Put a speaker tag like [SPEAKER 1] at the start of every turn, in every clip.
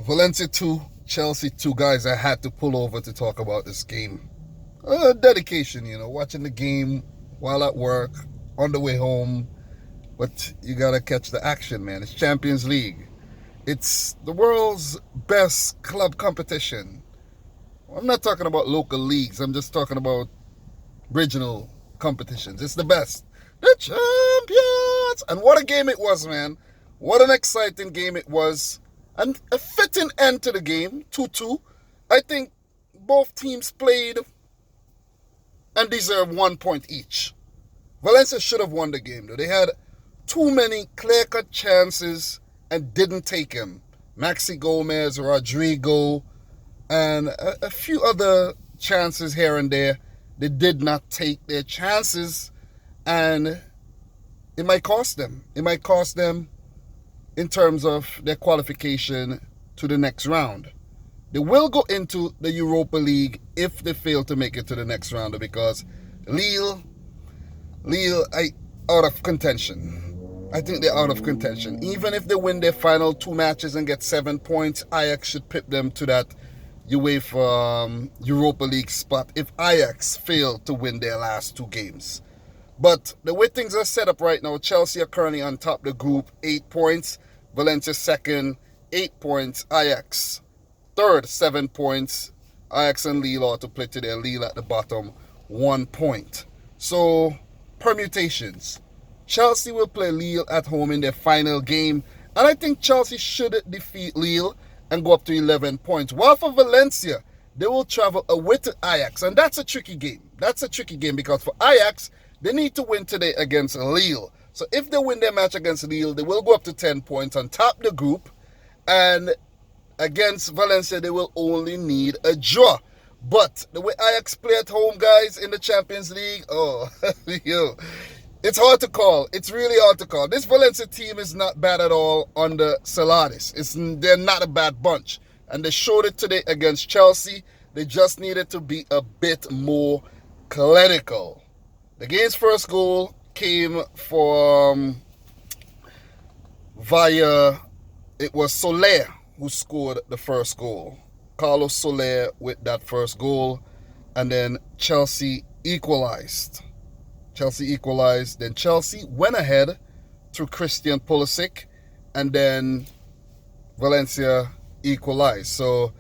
[SPEAKER 1] Valencia 2, Chelsea 2. Guys, I had to pull over to talk about this game. Dedication, watching the game while at work, on the way home. But you gotta catch the action, man. It's Champions League. It's the world's best club competition. I'm not talking about local leagues. I'm just talking about regional competitions. It's the best. The champions! And what a game it was, man. What an exciting game it was. And a fitting end to the game, 2-2. I think both teams played and deserved 1 point each. Valencia should have won the game, though. They had too many clear-cut chances and didn't take them. Maxi Gomez, Rodrigo, and a few other chances here and there. They did not take their chances, and it might cost them. It might cost them in terms of their qualification to the next round. They will go into the Europa League if they fail to make it to the next round, because Lille out of contention. I think they're out of contention. Even if they win their final 2 matches and get 7 points, Ajax should pip them to that UEFA Europa League spot if Ajax fail to win their last 2 games. But the way things are set up right now, Chelsea are currently on top of the group, 8 points. Valencia second, 8 points. Ajax third, 7 points. Ajax and Lille are to play today. Lille at the bottom, 1 point. So, permutations. Chelsea will play Lille at home in their final game. And I think Chelsea should defeat Lille and go up to 11 points. While for Valencia, they will travel away to Ajax. And that's a tricky game. That's a tricky game because for Ajax, they need to win today against Lille. So if they win their match against Lille, they will go up to 10 points on top of the group. And against Valencia, they will only need a draw. But the way Ajax play at home, guys, in the Champions League, it's hard to call. It's really hard to call. This Valencia team is not bad at all under Salaris. They're not a bad bunch. And they showed it today against Chelsea. They just needed to be a bit more clinical. The game's first goal came from it was Soler who scored the first goal. Carlos Soler with that first goal. And then Chelsea equalized. Then Chelsea went ahead through Christian Pulisic. And then Valencia equalized. So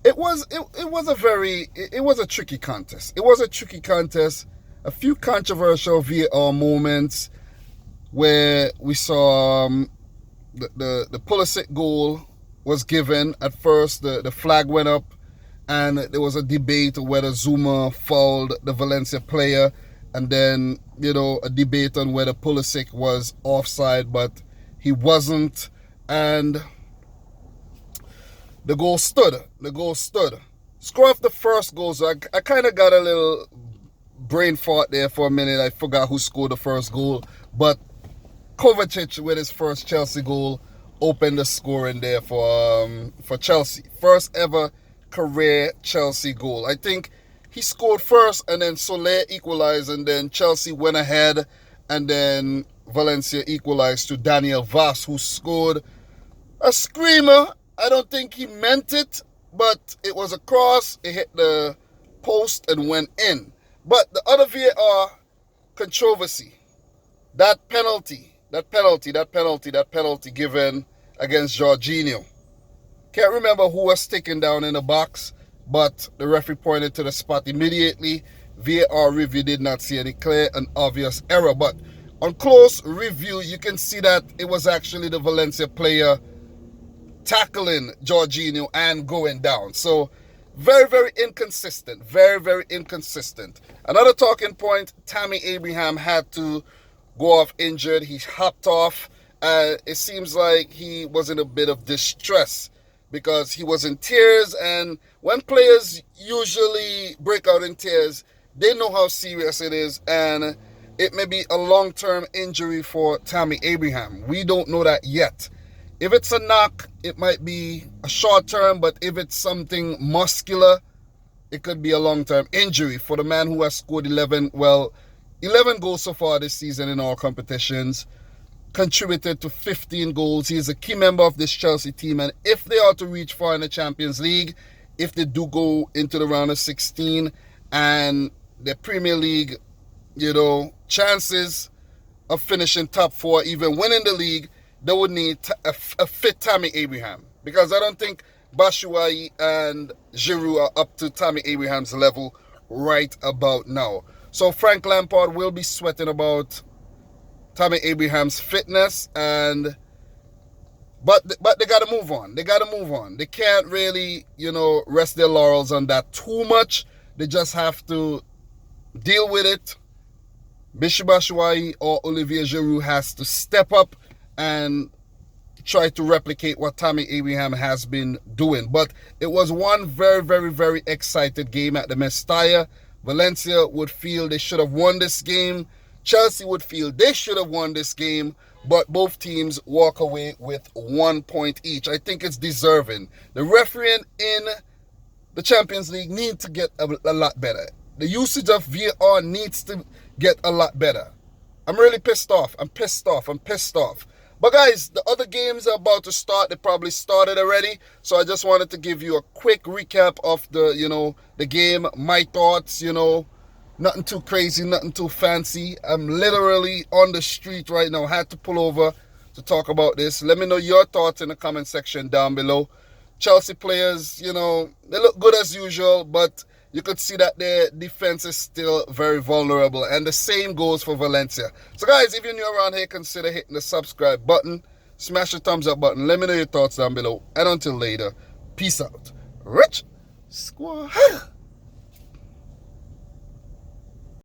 [SPEAKER 1] it was a tricky contest. It was a tricky contest. A few controversial VAR moments where we saw the Pulisic goal was given. At first, the flag went up, and there was a debate whether Zuma fouled the Valencia player, and then, a debate on whether Pulisic was offside, but he wasn't, and the goal stood. Score off the first goal, so I kind of got a little brain fart there for a minute. I forgot who scored the first goal, but Kovacic with his first Chelsea goal opened the scoring there for Chelsea. First ever career Chelsea goal. I think he scored first, and then Soler equalized, and then Chelsea went ahead, and then Valencia equalized to Daniel Vaz, who scored a screamer. I don't think he meant it, but it was a cross. It hit the post and went in. But the other VAR controversy, that penalty given against Jorginho. Can't remember who was taken down in the box, but the referee pointed to the spot immediately. VAR review did not see any clear and obvious error, but on close review, you can see that it was actually the Valencia player tackling Jorginho and going down. So, very, very inconsistent. Very, very inconsistent. Another talking point, Tammy Abraham had to go off injured. He hopped off. It seems like he was in a bit of distress because he was in tears. And when players usually break out in tears, they know how serious it is. And it may be a long-term injury for Tammy Abraham. We don't know that yet. If it's a knock, it might be a short term, but if it's something muscular, it could be a long-term injury for the man who has scored 11 goals so far this season in all competitions. contributed to 15 goals. He is a key member of this Chelsea team, and if they are to reach far in the Champions League, if they do go into the round of 16 and the Premier League, chances of finishing top 4, even winning the league, they would need a fit Tammy Abraham, because I don't think Batshuayi and Giroud are up to Tammy Abraham's level right about now. So Frank Lampard will be sweating about Tammy Abraham's fitness, but they got to move on. They can't really, rest their laurels on that too much. They just have to deal with it. Michy Batshuayi or Olivier Giroud has to step up and try to replicate what Tammy Abraham has been doing. But it was one very, very, very excited game at the Mestalla. Valencia would feel they should have won this game. Chelsea would feel they should have won this game, but both teams walk away with 1 point each. I think it's deserving. The refereeing in the Champions League needs to get a lot better. The usage of VAR needs to get a lot better. I'm really pissed off. I'm pissed off. But guys, the other games are about to start. They probably started already. So I just wanted to give you a quick recap of the game, my thoughts, nothing too crazy, nothing too fancy. I'm literally on the street right now. Had to pull over to talk about this. Let me know your thoughts in the comment section down below. Chelsea players, they look good as usual, but you could see that their defense is still very vulnerable. And the same goes for Valencia. So guys, if you're new around here, consider hitting the subscribe button. Smash the thumbs up button. Let me know your thoughts down below. And until later, peace out. Rich Squad.